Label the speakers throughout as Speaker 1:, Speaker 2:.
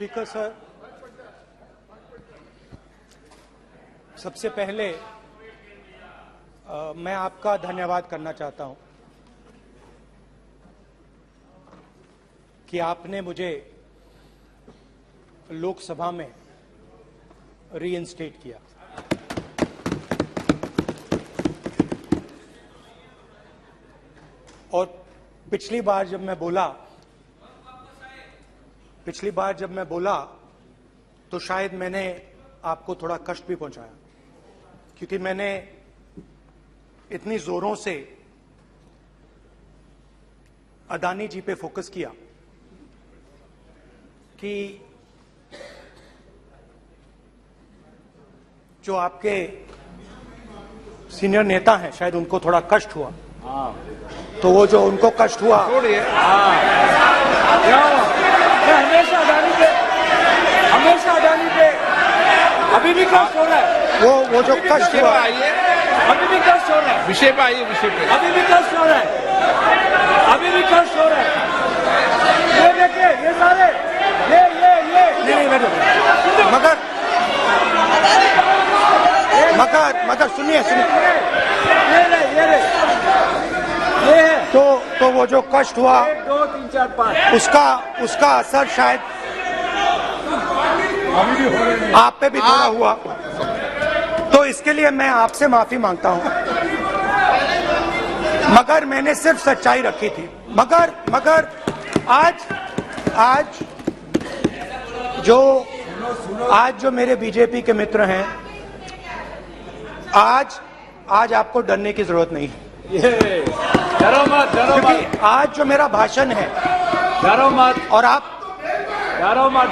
Speaker 1: Speaker sir, सबसे पहले मैं आपका धन्यवाद करना चाहता हूं कि आपने मुझे लोकसभा में रीइंस्टेट किया। और पिछली बार जब मैं बोला तो शायद मैंने आपको थोड़ा कष्ट भी पहुंचाया, क्योंकि मैंने इतनी जोरों से अदानी जी पे फोकस किया कि जो आपके सीनियर नेता हैं शायद उनको थोड़ा कष्ट हुआ। तो वो जो उनको कष्ट हुआ,
Speaker 2: हमेशा अदानी पे अभी भी कष्ट हो रहा है।
Speaker 1: वो जो कष्ट हुआ,
Speaker 2: अभी भी कष्ट हो रहा है।
Speaker 3: विषय पे आइए, विषय पे।
Speaker 2: अभी भी कष्ट हो रहा है, अभी भी कष्ट हो रहा है। ये देखिए, ये सारे
Speaker 1: नहीं मगर सुनिए
Speaker 2: ये है।
Speaker 1: तो वो जो कष्ट हुआ
Speaker 2: 1 2 3 4 5
Speaker 1: उसका असर शायद आप पे भी थोड़ा हुआ। तो इसके लिए मैं आपसे माफी मांगता हूं, मगर मैंने सिर्फ सच्चाई रखी थी। मगर आज जो मेरे बीजेपी के मित्र हैं, आज आपको डरने की जरूरत नहीं है।
Speaker 2: डरो मत,
Speaker 1: क्योंकि आज जो मेरा भाषण है,
Speaker 2: डरो मत,
Speaker 1: और आप
Speaker 2: डरो मत।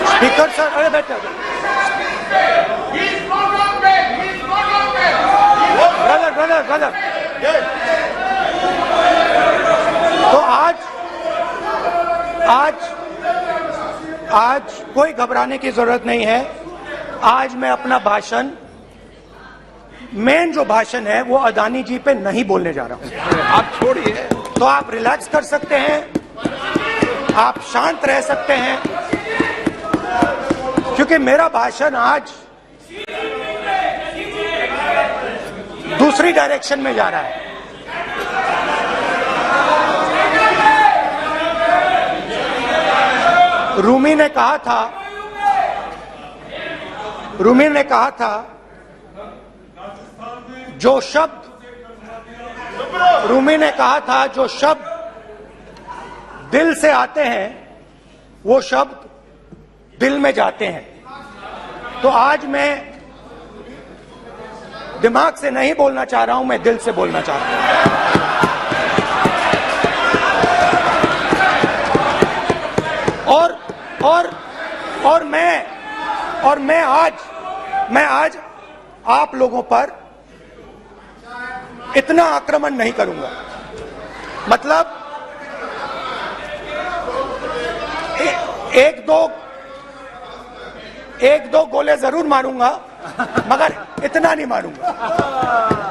Speaker 1: स्पीकर सर, अरे बैठो ब्रदर। तो आज कोई घबराने की जरूरत नहीं है। आज मैं अपना भाषण, मेन जो भाषण है वो अदानी जी पे नहीं बोलने जा रहा हूं।
Speaker 3: आप छोड़िए,
Speaker 1: तो आप रिलैक्स कर सकते हैं, आप शांत रह सकते हैं, क्योंकि मेरा भाषण आज दूसरी डायरेक्शन में जा रहा है। रूमी ने कहा था जो शब्द दिल से आते हैं वो शब्द दिल में जाते हैं। तो आज मैं दिमाग से नहीं बोलना चाह रहा हूं, मैं दिल से बोलना चाह रहा हूं। और मैं आज आप लोगों पर इतना आक्रमण नहीं करूंगा। मतलब एक दो गोले जरूर मारूंगा, मगर इतना नहीं मारूंगा।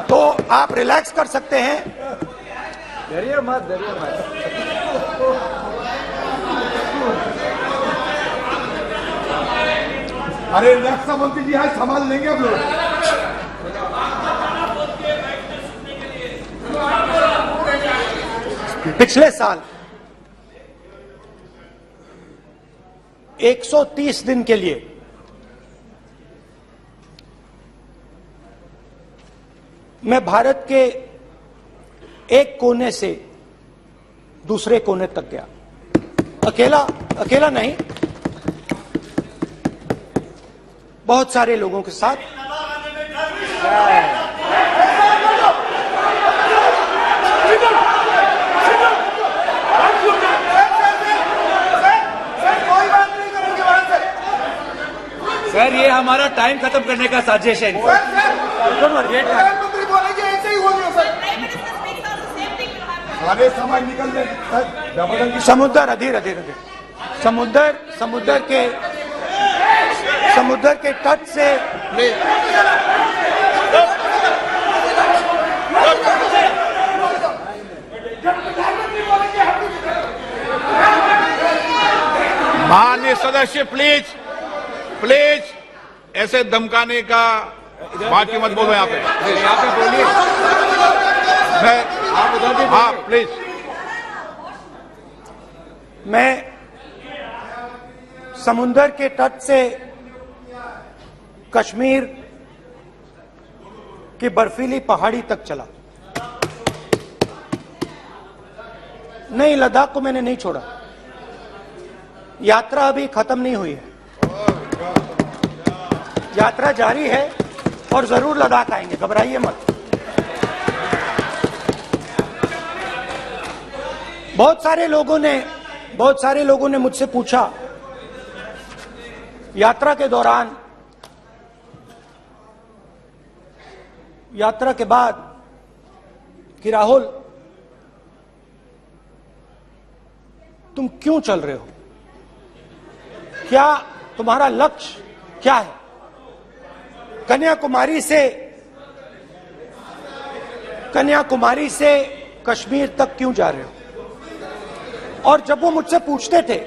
Speaker 1: तो आप रिलैक्स कर सकते हैं।
Speaker 2: डरिए मत।
Speaker 3: अरे रक्षा मंत्री जी आज संभाल लेंगे आप लोग।
Speaker 1: पिछले साल 130 दिन के लिए मैं भारत के एक कोने से दूसरे कोने तक गया, अकेला नहीं, बहुत सारे लोगों के साथ।
Speaker 2: सर, ये हमारा टाइम खत्म करने का साजिश है।
Speaker 3: सारे समाज निकल गए जबरदस्ती
Speaker 1: समुद्र अधीर अधीर अधीर समुद्र के तट से
Speaker 4: माननीय सदस्य प्लीज प्लीज ऐसे धमकाने का बाकी मत बोलो यहाँ पे
Speaker 2: बोलिए। आप उधर भी
Speaker 4: हाँ प्लीज।
Speaker 1: मैं समुद्र के तट से कश्मीर की बर्फीली पहाड़ी तक चला। नहीं, लद्दाख को मैंने नहीं छोड़ा। यात्रा अभी खत्म नहीं हुई है, यात्रा जारी है और जरूर लद्दाख आएंगे, घबराइए मत। बहुत सारे लोगों ने मुझसे पूछा यात्रा के दौरान, यात्रा के बाद कि राहुल तुम क्यों चल रहे हो, क्या तुम्हारा लक्ष्य क्या है, कन्याकुमारी से कश्मीर तक क्यों जा रहे हो। और जब वो मुझसे पूछते थे,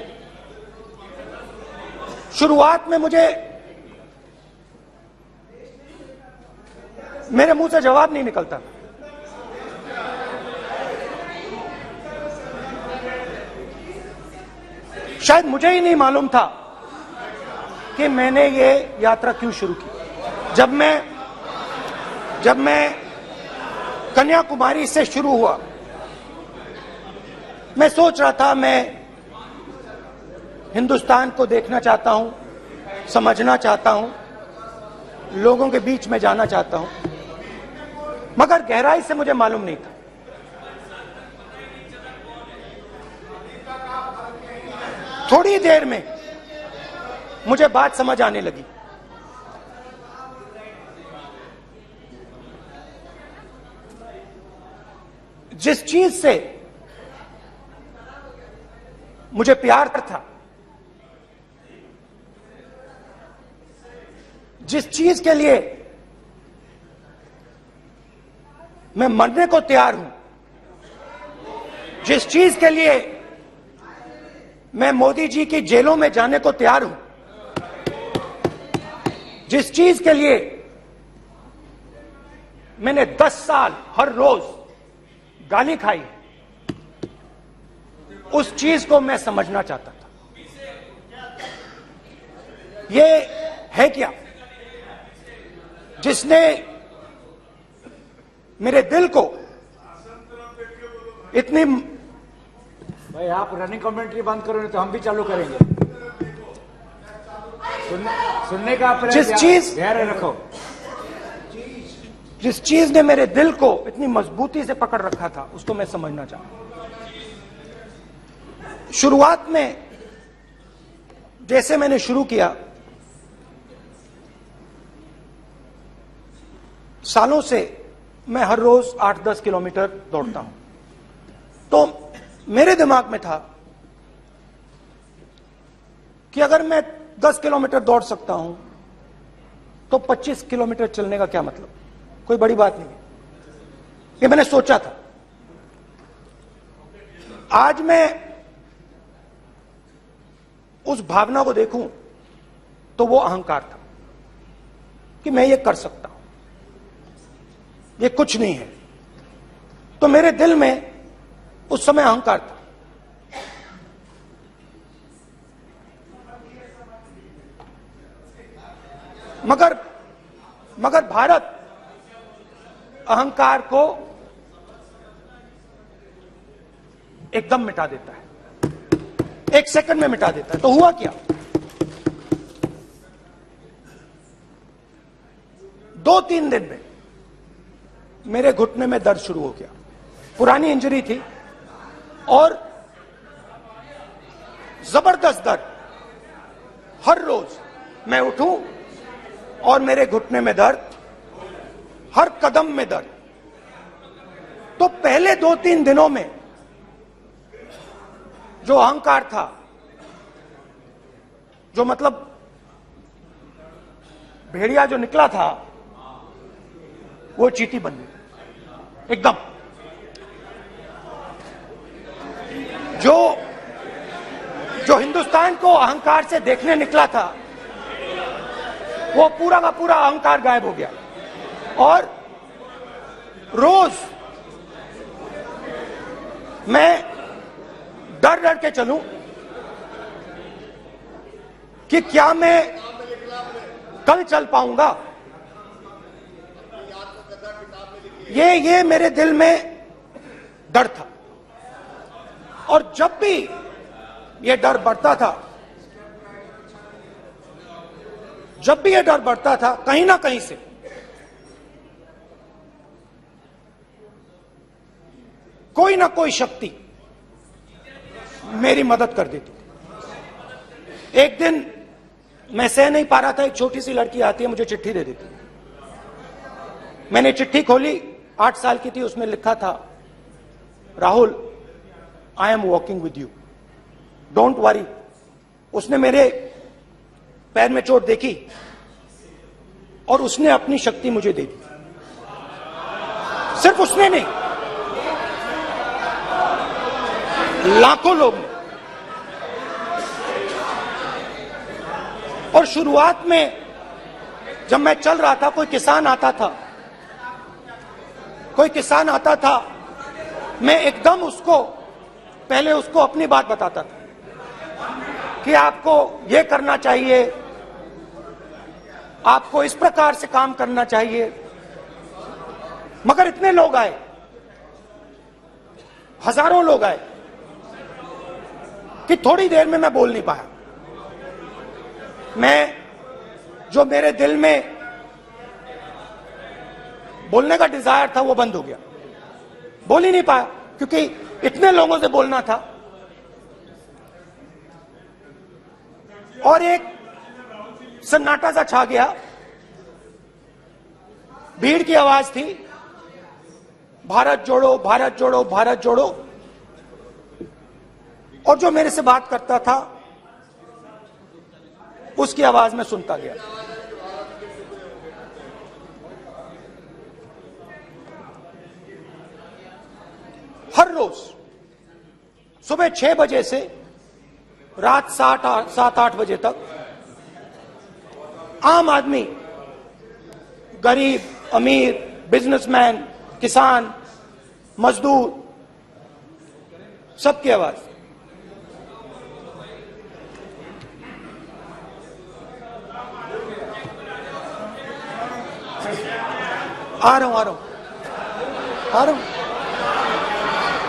Speaker 1: शुरुआत में मेरे मुंह से जवाब नहीं निकलता। शायद मुझे ही नहीं मालूम था कि मैंने ये यात्रा क्यों शुरू की। जब मैं कन्याकुमारी से शुरू हुआ, मैं सोच रहा था मैं हिंदुस्तान को देखना चाहता हूं, समझना चाहता हूं, लोगों के बीच में जाना चाहता हूं, मगर गहराई से मुझे मालूम नहीं था। थोड़ी देर में मुझे बात समझ आने लगी। जिस चीज से मुझे प्यार था, जिस चीज के लिए मैं मरने को तैयार हूं, जिस चीज के लिए मैं मोदी जी की जेलों में जाने को तैयार हूं, जिस चीज के लिए मैंने 10 साल हर रोज गाली खाई, उस चीज को मैं समझना चाहता था। ये है क्या जिसने मेरे दिल को इतनी।
Speaker 2: भाई आप रनिंग कमेंट्री बंद करो, नहीं तो हम भी चालू करेंगे। सुनने का
Speaker 1: जिस चीज
Speaker 2: धैर्य रखो।
Speaker 1: जिस चीज ने मेरे दिल को इतनी मजबूती से पकड़ रखा था, उसको मैं समझना चाहता। शुरुआत में जैसे मैंने शुरू किया, सालों से मैं हर रोज 8-10 किलोमीटर दौड़ता हूं, तो मेरे दिमाग में था कि अगर मैं 10 किलोमीटर दौड़ सकता हूं तो 25 किलोमीटर चलने का क्या मतलब, कोई बड़ी बात नहीं है। ये मैंने सोचा था। आज मैं उस भावना को देखूं तो वो अहंकार था कि मैं ये कर सकता हूं, ये कुछ नहीं है। तो मेरे दिल में उस समय अहंकार था। मगर भारत अहंकार को एकदम मिटा देता है, 1 सेकंड में मिटा देता है। तो हुआ क्या, 2-3 दिन में मेरे घुटने में दर्द शुरू हो गया। पुरानी इंजरी थी और जबरदस्त दर्द। हर रोज मैं उठूं और मेरे घुटने में दर्द, हर कदम में दर्द। तो पहले 2-3 दिनों में जो अहंकार था, जो मतलब भेड़िया जो निकला था, वो चींटी बन गई एकदम। जो हिंदुस्तान को अहंकार से देखने निकला था, वो पूरा का पूरा अहंकार गायब हो गया। और रोज मैं डर डर के चलूं कि क्या मैं कल चल पाऊंगा। ये मेरे दिल में डर था। और जब भी ये डर बढ़ता था, कहीं ना कहीं से कोई ना कोई शक्ति मेरी मदद कर देती थी। एक दिन मैं सह नहीं पा रहा था, एक छोटी सी लड़की आती है, मुझे चिट्ठी दे देती। मैंने चिट्ठी खोली, 8 साल की थी, उसमें लिखा था, Rahul, I am walking with you, don't worry. उसने मेरे पैर में चोट देखी और उसने अपनी शक्ति मुझे दे दी। सिर्फ उसने नहीं, लाखों लोग ने। और शुरुआत में जब मैं चल रहा था, कोई किसान आता था, मैं एकदम पहले उसको अपनी बात बताता था कि आपको ये करना चाहिए, आपको इस प्रकार से काम करना चाहिए। मगर इतने लोग आए, हजारों लोग आए, कि थोड़ी देर में मैं बोल नहीं पाया। जो मेरे दिल में बोलने का डिजायर था, वो बंद हो गया। बोल ही नहीं पाया, क्योंकि इतने लोगों से बोलना था। और एक सन्नाटा सा छा गया, भीड़ की आवाज थी, भारत जोड़ो, भारत जोड़ो, भारत जोड़ो। और जो मेरे से बात करता था, उसकी आवाज में सुनता गया। हर रोज सुबह 6 बजे से रात 7-8 बजे तक आम आदमी, गरीब, अमीर, बिजनेसमैन, किसान, मजदूर, सबकी आवाज। आ रहा हूं।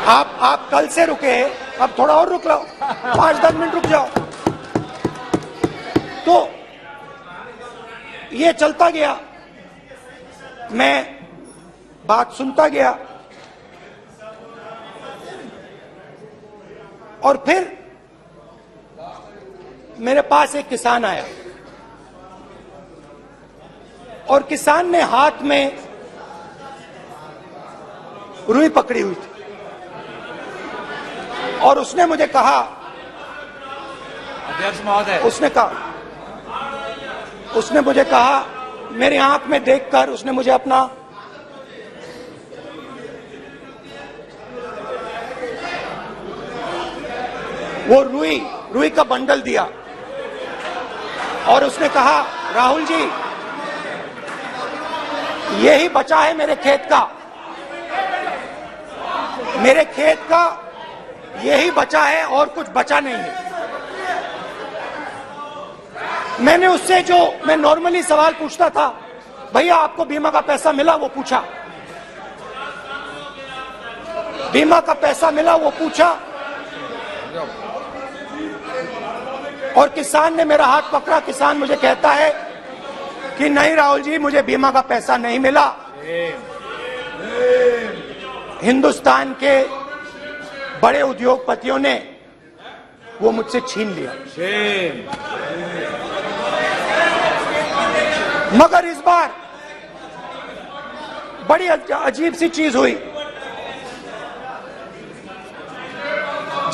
Speaker 1: आप कल से रुके, अब थोड़ा और रुक लो, 5-10 मिनट रुक जाओ। तो ये चलता गया, मैं बात सुनता गया। और फिर मेरे पास एक किसान आया, और किसान ने हाथ में रुई पकड़ी हुई थी, और उसने मुझे कहा,
Speaker 2: अध्यक्ष महोदय,
Speaker 1: उसने मुझे कहा, मेरी आंख में देखकर उसने मुझे अपना वो रुई का बंडल दिया, और उसने कहा, राहुल जी, यही बचा है मेरे खेत का यही बचा है, और कुछ बचा नहीं है। मैंने उससे, जो मैं नॉर्मली सवाल पूछता था, भैया आपको बीमा का पैसा मिला, वो पूछा। बीमा का पैसा मिला, वो पूछा। और किसान ने मेरा हाथ पकड़ा। किसान मुझे कहता है कि नहीं राहुल जी, मुझे बीमा का पैसा नहीं मिला, हिंदुस्तान के बड़े उद्योगपतियों ने वो मुझसे छीन लिया। मगर इस बार बड़ी अजीब सी चीज हुई।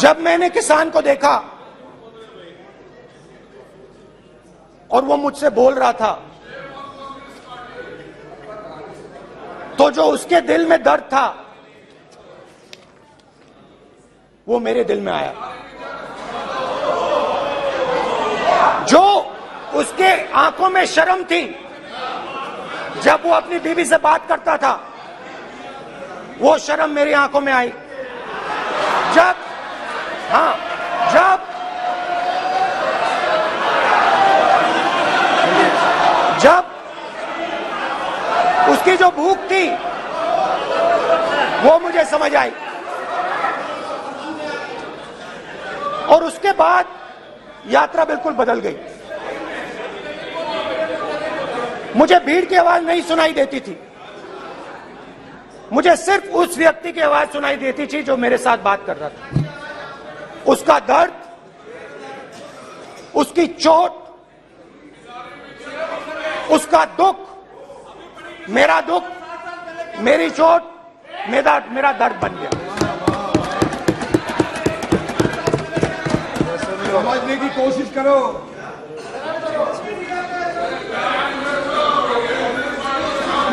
Speaker 1: जब मैंने किसान को देखा और वो मुझसे बोल रहा था, तो जो उसके दिल में दर्द था वो मेरे दिल में आया। जो उसके आंखों में शर्म थी जब वो अपनी बीवी से बात करता था, वो शर्म मेरी आंखों में आई। जब उसकी जो भूख थी वो मुझे समझ आई। और उसके बाद यात्रा बिल्कुल बदल गई। मुझे भीड़ की आवाज नहीं सुनाई देती थी, मुझे सिर्फ उस व्यक्ति की आवाज सुनाई देती थी जो मेरे साथ बात कर रहा था। उसका दर्द, उसकी चोट, उसका दुख, मेरा दुख, मेरी चोट, मेरा दर्द बन गया।
Speaker 3: समझने की कोशिश करो।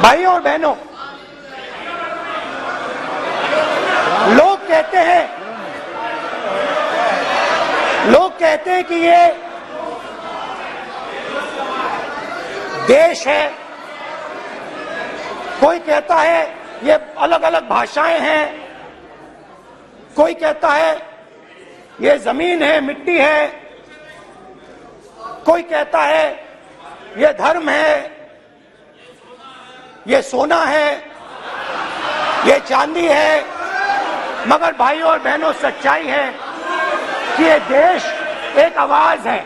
Speaker 1: भाइयों और बहनों, लोग कहते हैं कि ये देश है, कोई कहता है ये अलग अलग भाषाएं हैं, कोई कहता है ये जमीन है, मिट्टी है, कोई कहता है ये धर्म है, ये सोना है, ये चांदी है। मगर भाइयों और बहनों, सच्चाई है कि ये देश एक आवाज है।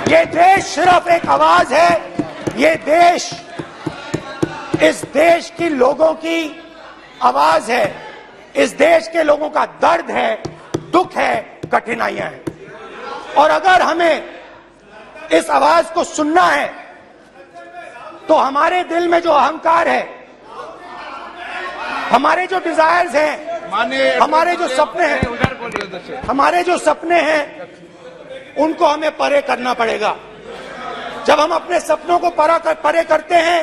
Speaker 1: ये देश सिर्फ एक आवाज है। ये देश, इस देश की लोगों की आवाज है। इस देश के लोगों का दर्द है, दुख है, कठिनाइयां हैं। और अगर हमें इस आवाज को सुनना है तो हमारे दिल में जो अहंकार है, हमारे जो डिजायर्स हैं, हमारे जो सपने हैं, उनको हमें परे करना पड़ेगा। जब हम अपने सपनों को परे करते हैं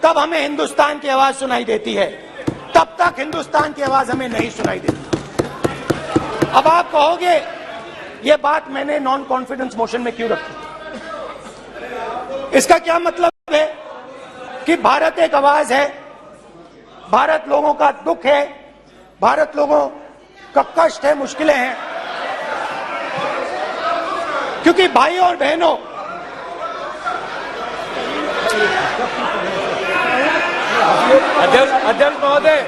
Speaker 1: तब हमें हिंदुस्तान की आवाज सुनाई देती है, तब तक हिंदुस्तान की आवाज हमें नहीं सुनाई देती। अब आप कहोगे ये बात मैंने नॉन कॉन्फिडेंस मोशन में क्यों रखी? इसका क्या मतलब है कि भारत एक आवाज है, भारत लोगों का दुख है, भारत लोगों का कष्ट है, मुश्किलें हैं। क्योंकि भाइयों और बहनों,
Speaker 2: अध्यक्ष महोदय,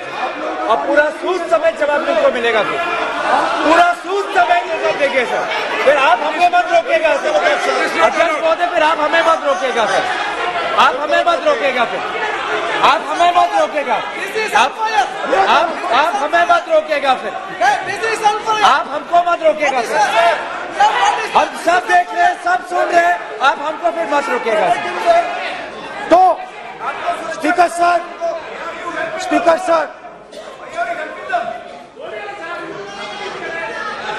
Speaker 2: अब पूरा सूद समय जवाब तुमको मिलेगा, पूरा सूद समय जवाब देंगे सर। फिर आप हमें मत रोकेगा सर। अध्यक्ष महोदय, फिर आप हमें मत रोकेगा सर। आप हमें मत रोकेगा, फिर आप हमें मत रोकेगा, आप हमें मत रोकेगा, फिर आप हमको मत रोकेगा सर। हम सब देख रहे हैं, सब सुन रहे हैं, आप हमको फिर मत रोकेगा।
Speaker 1: तो स्पीकर सर,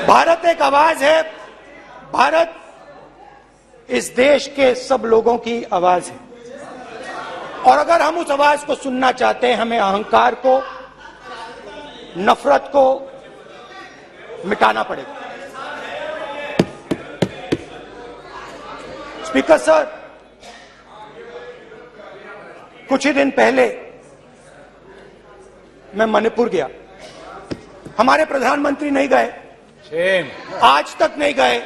Speaker 1: भारत एक आवाज है। भारत इस देश के सब लोगों की आवाज है। और अगर हम उस आवाज को सुनना चाहते हैं, हमें अहंकार को, नफरत को मिटाना पड़ेगा। स्पीकर सर, कुछ ही दिन पहले मैं मणिपुर गया। हमारे प्रधानमंत्री नहीं गए, आज तक नहीं गए,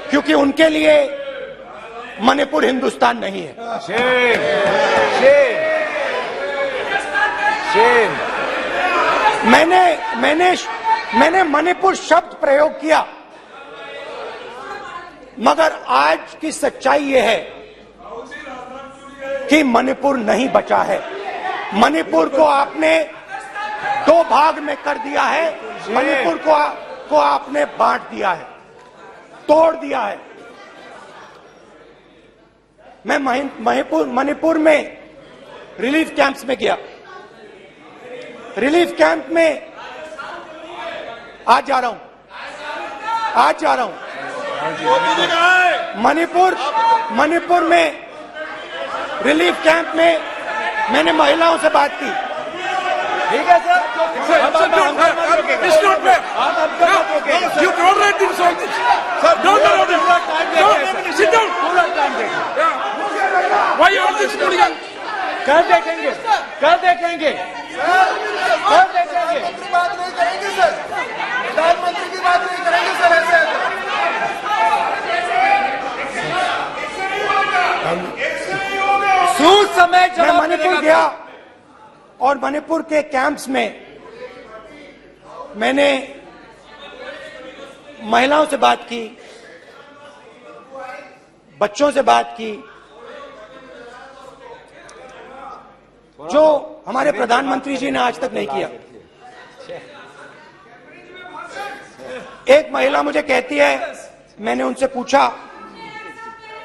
Speaker 1: क्योंकि उनके लिए मणिपुर हिंदुस्तान नहीं है। मैंने मणिपुर शब्द प्रयोग किया, मगर आज की सच्चाई यह है कि मणिपुर नहीं बचा है। मणिपुर को आपने दो भाग में कर दिया है। मणिपुर को आपने बांट दिया है, तोड़ दिया है। मैं मणिपुर में रिलीफ कैंप्स में गया। रिलीफ कैंप में आज जा रहा हूं, मणिपुर में रिलीफ कैंप में मैंने महिलाओं से बात की।
Speaker 2: ठीक है सर, आप हमको मत रोकिएगा। आप हमको मत रोकिएगा।
Speaker 5: You don't let him solve this.
Speaker 2: Sir,
Speaker 5: Don't allow him.
Speaker 2: पूरा टाइम
Speaker 5: Don't
Speaker 2: देंगे
Speaker 5: let him.
Speaker 2: Sir.
Speaker 5: Sit down.
Speaker 2: पूरा टाइम देंगे।
Speaker 5: Why you all this hooligan?
Speaker 2: कल देखेंगे, कल देखेंगे, कल देखेंगे।
Speaker 3: बात नहीं करेंगे सर, प्रधानमंत्री की बात नहीं करेंगे सर ऐसे।
Speaker 2: सूद समय
Speaker 1: मैं
Speaker 2: जवाब
Speaker 1: मणिपुर
Speaker 2: मिलेगा।
Speaker 1: गया और मणिपुर के कैंप्स में मैंने महिलाओं से बात की, बच्चों से बात की, जो हमारे प्रधानमंत्री जी ने आज तक नहीं किया। एक महिला मुझे कहती है, मैंने उनसे पूछा,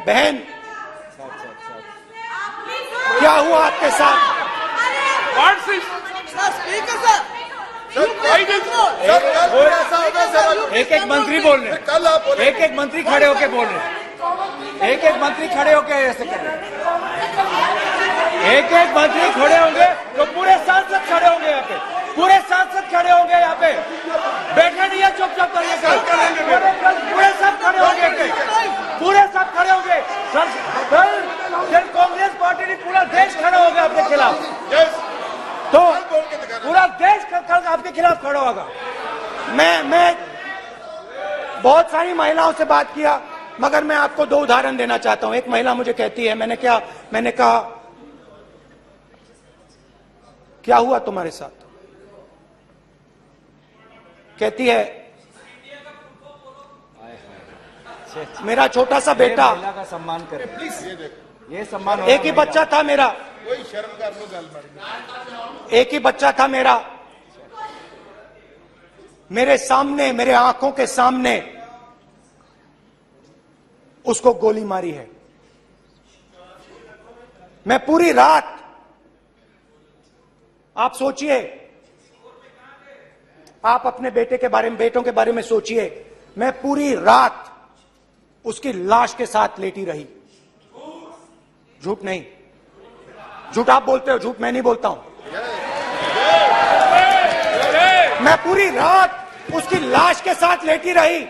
Speaker 1: बहन क्या हुआ आपके साथ?
Speaker 5: What's this?
Speaker 2: एक एक मंत्री बोल रहे हैं,
Speaker 3: कल आप बोले
Speaker 2: एक एक मंत्री खड़े होके बोल रहे हैं, एक एक मंत्री खड़े होके ऐसे कर रहे हैं। एक एक मंत्री खड़े होंगे तो पूरे सांसद खड़े होंगे यहाँ पे, पूरे सांसद खड़े होंगे यहाँ पे। बैठे नहीं है, चुपचाप करिए। कल पूरे सब खड़े होंगे, पूरे सब खड़े होंगे। कल कांग्रेस पार्टी ने पूरा देश खड़ा होगा आपके खिलाफ, तो पूरा देश कल आपके खिलाफ खड़ा होगा। मैं बहुत सारी महिलाओं से बात किया, मगर मैं आपको दो उदाहरण देना चाहता हूं। एक महिला मुझे कहती है, मैंने कहा क्या हुआ तुम्हारे साथ? कहती है, मेरा छोटा सा बेटा, महिला का सम्मान करें प्लीज, ये सम्मान।
Speaker 1: एक ही बच्चा था मेरा,
Speaker 3: कोई शर्म कर लो गल मारी।
Speaker 1: एक ही बच्चा था मेरा, मेरे सामने, मेरे आंखों के सामने उसको गोली मारी है। मैं पूरी रात, आप सोचिए, आप अपने बेटे के बारे में, बेटों के बारे में सोचिए, मैं पूरी रात उसकी लाश के साथ लेटी रही। झूठ नहीं, झूठ आप बोलते हो, झूठ मैं नहीं बोलता हूं। मैं पूरी रात उसकी लाश के साथ लेटी रही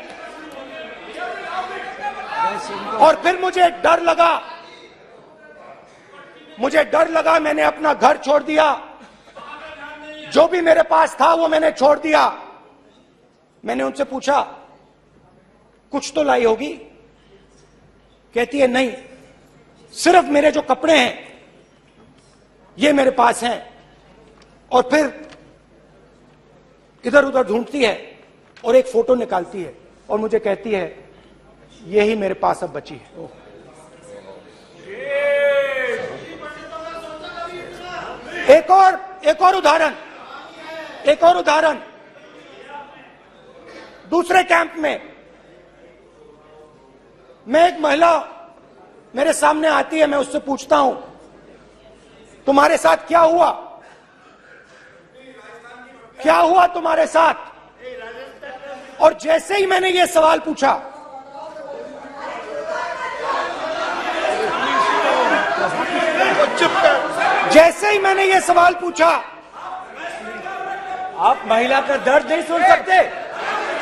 Speaker 1: और फिर मुझे डर लगा, मैंने अपना घर छोड़ दिया, जो भी मेरे पास था वो मैंने छोड़ दिया। मैंने उनसे पूछा, कुछ तो लाई होगी? कहती है, नहीं, सिर्फ मेरे जो कपड़े हैं ये मेरे पास हैं। और फिर इधर उधर ढूंढती है और एक फोटो निकालती है और मुझे कहती है, यही मेरे पास अब बची है। एक और उदाहरण, दूसरे कैंप में मैं, एक महिला मेरे सामने आती है, मैं उससे पूछता हूं, तुम्हारे साथ क्या हुआ? क्या हुआ तुम्हारे साथ? और जैसे ही मैंने ये सवाल पूछा, जैसे ही मैंने ये सवाल पूछा,
Speaker 2: आप महिला का दर्द नहीं सुन सकते,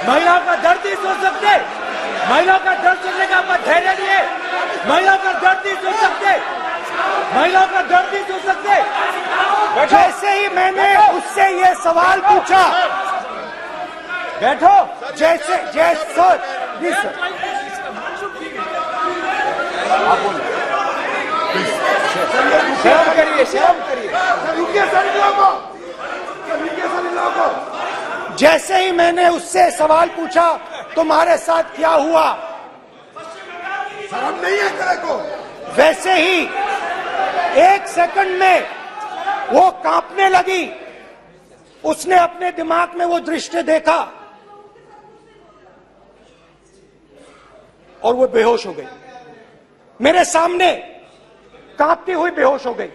Speaker 2: महिलाओं का दर्द नहीं सुन सकते, महिलाओं का दर्द सुनने का आपका धैर्य नहीं है, महिलाओं का दर्द नहीं सुन सकते, महिलाओं का दर्द नहीं सुन सकते।
Speaker 1: जैसे ही मैंने उससे ये सवाल पूछा,
Speaker 2: बैठो,
Speaker 1: जैसे सर, जी सर,
Speaker 2: आप बोलो, शर्म करिए, शर्म करिए।
Speaker 1: जैसे ही मैंने उससे सवाल पूछा, तुम्हारे साथ क्या हुआ?
Speaker 3: शर्म नहीं है तेरे को?
Speaker 1: वैसे ही 1 सेकंड में वो कांपने लगी। उसने अपने दिमाग में वो दृश्य देखा और वो बेहोश हो गई। मेरे सामने कांपती हुई बेहोश हो गई।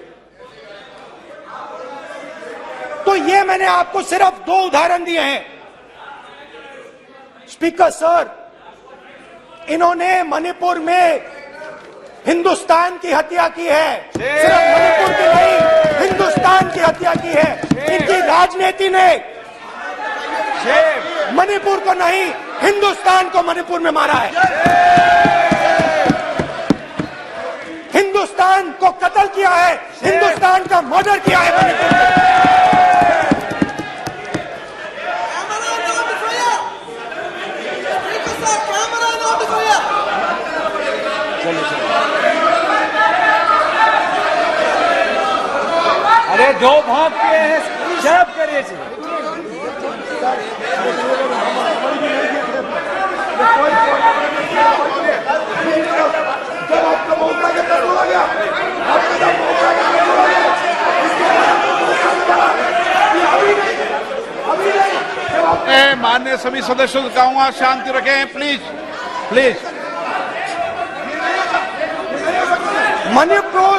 Speaker 1: तो तो ये मैंने आपको सिर्फ 2 उदाहरण दिए हैं। स्पीकर सर, इन्होंने मणिपुर में हिंदुस्तान की हत्या की है, सिर्फ मणिपुर की नहीं, हिंदुस्तान की हत्या की है। इनकी राजनीति ने मणिपुर को नहीं, हिंदुस्तान को मणिपुर में मारा है। हिंदुस्तान को कत्ल किया है, हिंदुस्तान का मर्डर किया है मणिपुर में।
Speaker 2: अरे 2 भाग किए हैं, शर्म करिए जी।
Speaker 4: माननीय सभी सदस्यों से कहूंगा शांति रखें, प्लीज प्लीज।
Speaker 1: मणिपुर,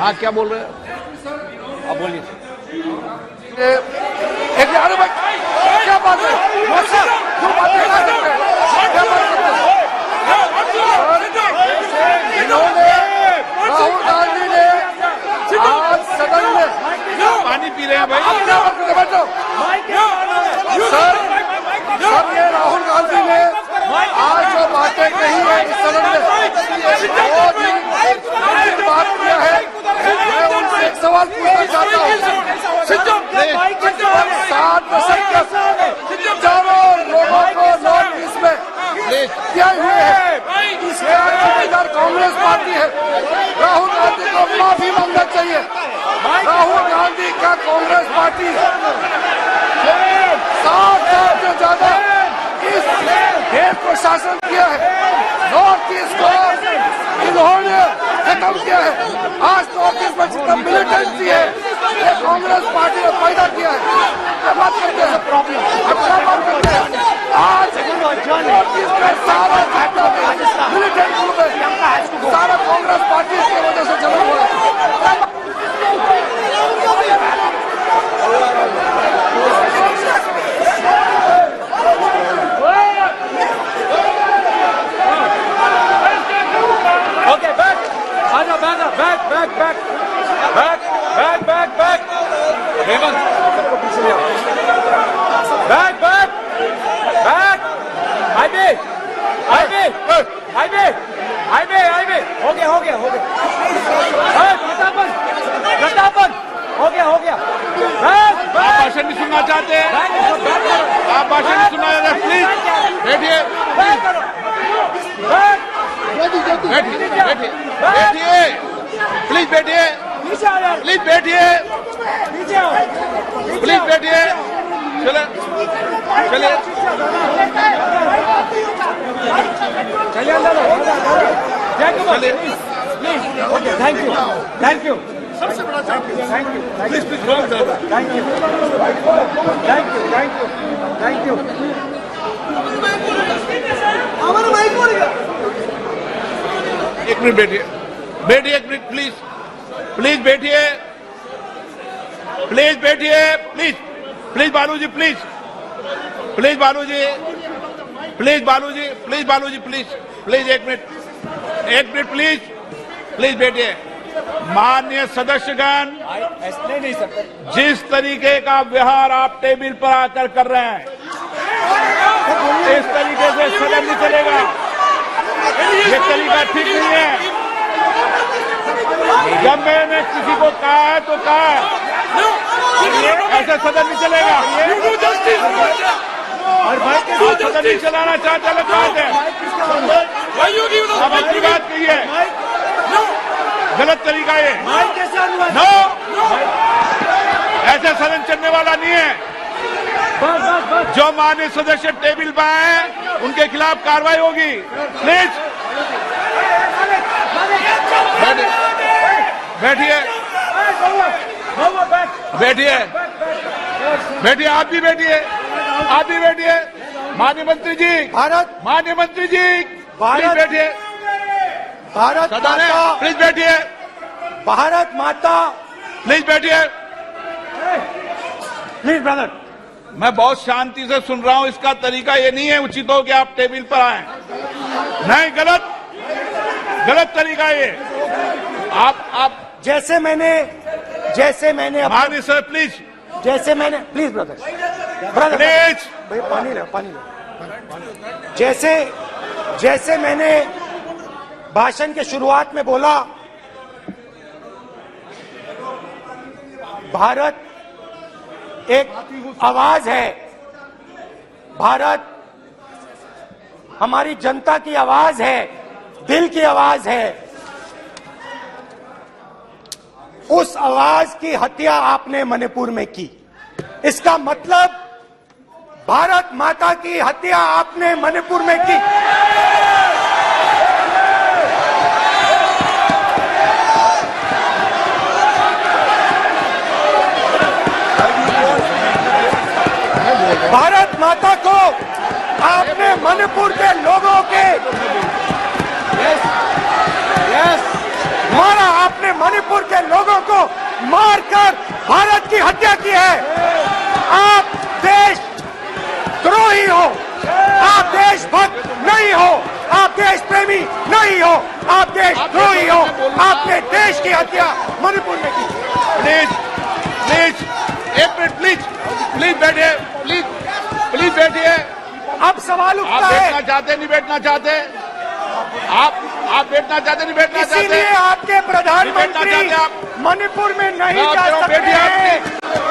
Speaker 4: हाँ क्या बोल रहे हैं?
Speaker 2: अब बोलिए।
Speaker 3: अरे भाई क्या बात है, जो बातें कर सकते हैं, क्या बात करते हैं? इन्होंने राहुल गांधी ने आज सदन में
Speaker 4: पानी पी रहे हैं भाई।
Speaker 3: आप क्या बात करते बैठो सर, ये राहुल गांधी ने आज जो बातें कही है इस सदन में, वो भी बात किया है। मैं उनसे एक सवाल पूछना चाहता हूँ। 60 दशक के चारों लोगों को नॉर्थ ईस्ट में क्या हुए हैं, इसके इधर कांग्रेस पार्टी है। राहुल गांधी को माफी मांगना चाहिए। राहुल गांधी का कांग्रेस पार्टी 60 साल से ज्यादा इस देश को शासन किया है। नॉर्थ ईस्ट को इन्होंने खत्म किया है। आज नॉर्थ ईस्ट में जितना मिलिटेंसी है ये कांग्रेस पार्टी ने पैदा किया है। क्या बात करते हैं, अब क्या बात करते हैं? आज नॉर्थ ईस्ट में सारा मिलिटेंट ग्रुप है, सारा कांग्रेस पार्टी की वजह से चला हुआ है।
Speaker 2: बैक हेमंत सबको पीछे ले आओ। बैक हाईवे हो गया प्रतापन हो गया।
Speaker 4: आप भाषण नहीं सुनना चाहते हैं? आप भाषण नहीं सुनना चाहते? प्लीज बैठिए, प्लीज बैठिए,
Speaker 2: चलिए। थैंक यू
Speaker 3: सबसे बड़ा
Speaker 2: थैंक यू
Speaker 3: हमारा माइक बोल गया।
Speaker 4: एक मिनट बैठिए, एक मिनट प्लीज बैठिए, बालूजी प्लीज एक मिनट प्लीज बैठिए। माननीय सदस्यगण,
Speaker 2: ऐसे नहीं सकते।
Speaker 4: जिस तरीके का व्यवहार आप टेबल पर आकर कर रहे हैं, इस तरीके से सदन नहीं चलेगा। ये तरीका ठीक नहीं है। जब मैंने किसी को कहा है तो कहा है, ऐसे सदन नहीं चलेगा। और भाई के सदन नहीं चलाना चाहते अलग बात है। अब अपनी बात कही है, गलत तरीका ये। नो, ऐसे सदन चलने वाला नहीं है। जो माननीय सदस्य टेबल पर हैं, उनके खिलाफ कार्रवाई होगी। प्लीज बैठिए, आप भी बैठिए। माननीय मंत्री जी, प्लीज बैठिए।
Speaker 1: भारत
Speaker 4: सदन है,
Speaker 1: माता,
Speaker 4: प्लीज बैठिए।
Speaker 1: भारत माता,
Speaker 4: प्लीज बैठिए।
Speaker 1: Please brother.
Speaker 4: मैं बहुत शांति से सुन रहा हूं, इसका तरीका ये नहीं है उचित हो कि आप टेबल पर आए। नहीं, गलत गलत तरीका ये। आप
Speaker 1: जैसे मैंने
Speaker 4: माननीय sir please
Speaker 1: please brother
Speaker 4: please
Speaker 1: भाई पानी लो। जैसे मैंने भाषण के शुरुआत में बोला, भारत एक आवाज है, भारत हमारी जनता की आवाज है, दिल की आवाज है। उस आवाज की हत्या आपने मणिपुर में की। इसका मतलब भारत माता की हत्या आपने मणिपुर में की। भारत माता को आपने मणिपुर के लोगों के मारा, आपने मणिपुर के लोगों को मारकर भारत की हत्या की है। आप देश द्रोही हो, आप देशभक्त नहीं हो, आप देश प्रेमी नहीं हो, आप देश द्रोही हो। आपने देश की हत्या मणिपुर में की।
Speaker 4: प्लीज प्लीज एक मिनट प्लीज बैठिए, प्लीज बैठिए।
Speaker 1: अब सवाल
Speaker 4: आप
Speaker 1: उठता है,
Speaker 4: बैठना चाहते नहीं बैठना चाहते? आप बैठना चाहते नहीं बैठना चाहते?
Speaker 1: इसीलिए आपके प्रधानमंत्री
Speaker 4: बैठना चाहते आप?
Speaker 1: मणिपुर में नहीं
Speaker 4: मैं
Speaker 1: जा
Speaker 4: आपके
Speaker 1: सकते
Speaker 4: बैठिए आप,
Speaker 1: हैं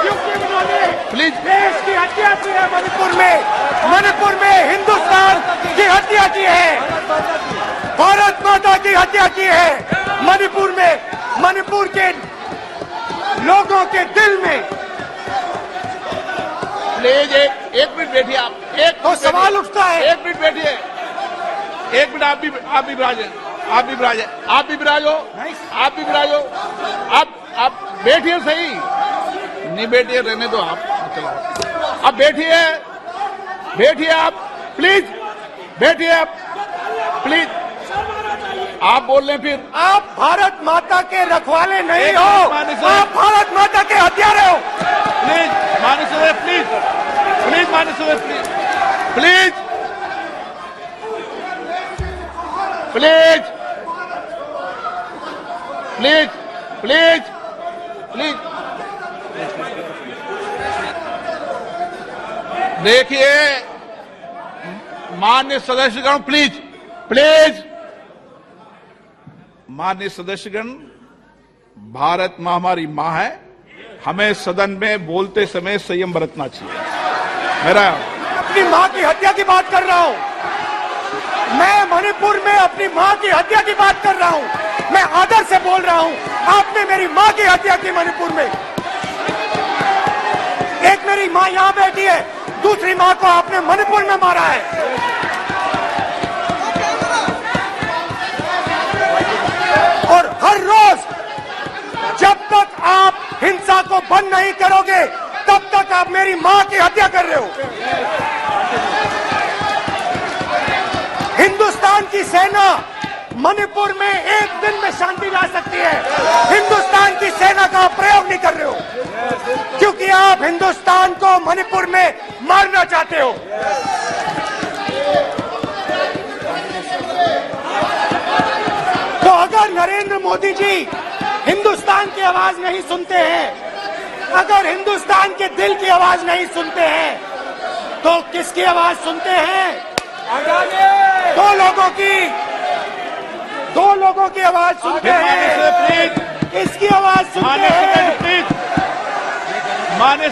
Speaker 1: क्योंकि उन्होंने
Speaker 4: प्लीज।
Speaker 1: देश की हत्या की है। मणिपुर में हिंदुस्तान की हत्या की है, भारत माता की हत्या की है। मणिपुर के लोगों के दिल में।
Speaker 4: प्लीज एक मिनट बैठिए आप।
Speaker 1: तो सवाल उठता है,
Speaker 4: एक मिनट बैठिए, एक मिनट। आप भी विराजे, आप भी विराजो। आप बैठिए सही, नहीं बैठिए रहने दो आप। चलो अब बैठिए आप प्लीज, बैठिए आप प्लीज। आप बोल रहे फिर
Speaker 1: आप भारत माता के रखवाले नहीं
Speaker 4: एक
Speaker 1: हो,
Speaker 4: मिनट माननीय सर।
Speaker 1: आप भारत माता के हत्यारे हो।
Speaker 4: प्लीज माननीय सदस्य प्लीज माननीय सदस्य प्लीज देखिए माननीय सदस्यगण, प्लीज माननीय सदस्यगण, भारत मां हमारी मां है। हमें सदन में बोलते समय संयम बरतना चाहिए। मेरा
Speaker 1: अपनी मां की हत्या की बात कर रहा हूं मैं, मणिपुर में अपनी मां की हत्या की बात कर रहा हूं मैं, आदर से बोल रहा हूं। आपने मेरी मां की हत्या की मणिपुर में। एक मेरी मां यहां बैठी है, दूसरी मां को आपने मणिपुर में मारा है। और हर रोज जब तक आप हिंसा को बंद नहीं करोगे, तब तक आप मेरी मां की हत्या कर रहे हो। हिंदुस्तान की सेना मणिपुर में एक दिन में शांति ला सकती है। हिंदुस्तान की सेना का प्रयोग नहीं कर रहे हो, क्योंकि आप हिंदुस्तान को मणिपुर में मारना चाहते हो। तो अगर नरेंद्र मोदी जी हिंदुस्तान की आवाज नहीं सुनते हैं, अगर हिंदुस्तान के दिल की आवाज नहीं सुनते हैं, तो किसकी आवाज सुनते हैं? दो लोगों की आवाज सुनते हैं। इसकी आवाज सुनते हैं,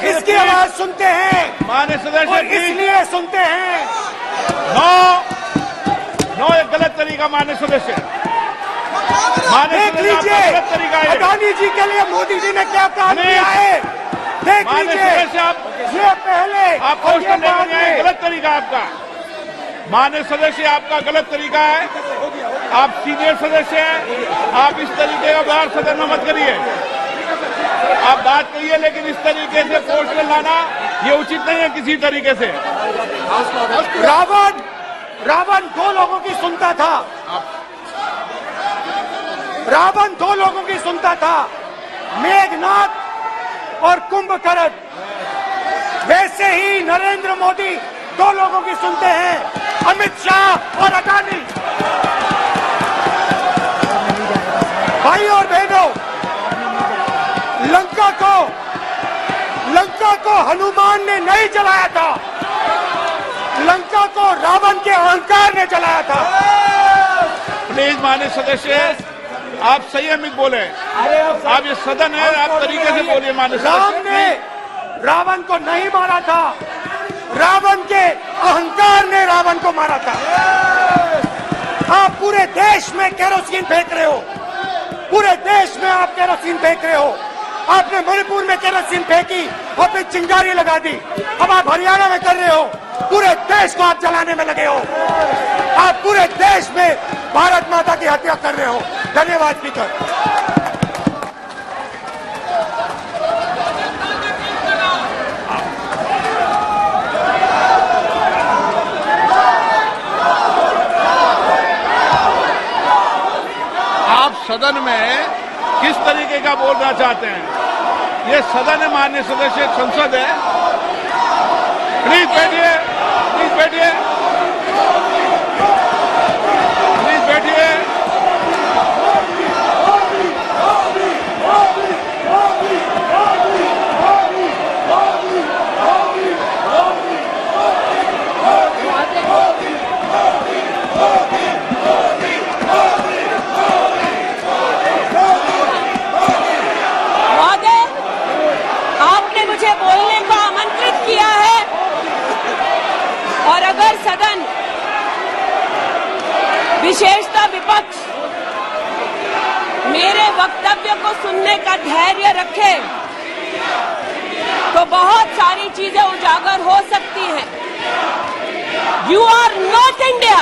Speaker 1: इसकी आवाज सुनते हैं,
Speaker 4: माननीय सदस्य
Speaker 1: और इसलिए सुनते हैं।
Speaker 4: नो ये गलत तरीका माननीय सदस्य।
Speaker 1: देख लीजिए अडानी जी के लिए मोदी जी ने क्या काम किया है। देख लीजिए, ये पहले
Speaker 4: आपको गलत तरीका आपका। माननीय सदस्य आपका गलत तरीका है। आप सीनियर सदस्य हैं, आप इस तरीके का बाहर सदन में मत करिए। आप बात करिए, लेकिन इस तरीके से पोस्ट में लाना ये उचित नहीं है किसी तरीके से।
Speaker 1: रावण दो लोगों की सुनता था। रावण दो लोगों की सुनता था, मेघनाथ और कुंभकर्ण। वैसे ही नरेंद्र मोदी दो लोगों की सुनते हैं, अमित शाह और अडानी। भाई और बहनों, लंका को हनुमान ने नहीं जलाया था, लंका को रावण के अहंकार ने जलाया था।
Speaker 4: प्लीज माननीय सदस्य, आप संयमित बोले। आप ये सदन है, आप तरीके से बोलिए। माननीय
Speaker 1: राम
Speaker 4: सदस्य,
Speaker 1: ने रावण को नहीं मारा था, रावण के अहंकार ने रावण को मारा था। आप पूरे देश में केरोसिन फेंक रहे हो, पूरे देश में आप केरोसिन फेंक रहे हो। आपने मणिपुर में केरोसिन फेंकी और फिर चिंगारी लगा दी। अब आप हरियाणा में कर रहे हो, पूरे देश को आप जलाने में लगे हो। आप पूरे देश में भारत माता की हत्या कर रहे हो। धन्यवाद स्पीकर।
Speaker 4: आप सदन में किस तरीके का बोलना चाहते हैं? ये सदन है माननीय सदस्य, संसद है। प्लीज बैठिए, प्लीज बैठिए, प्लीज बैठिए।
Speaker 6: मुझे बोलने को आमंत्रित किया है और अगर सदन, विशेषतः विपक्ष, मेरे वक्तव्य को सुनने का धैर्य रखे तो बहुत सारी चीजें उजागर हो सकती हैं। You are not India.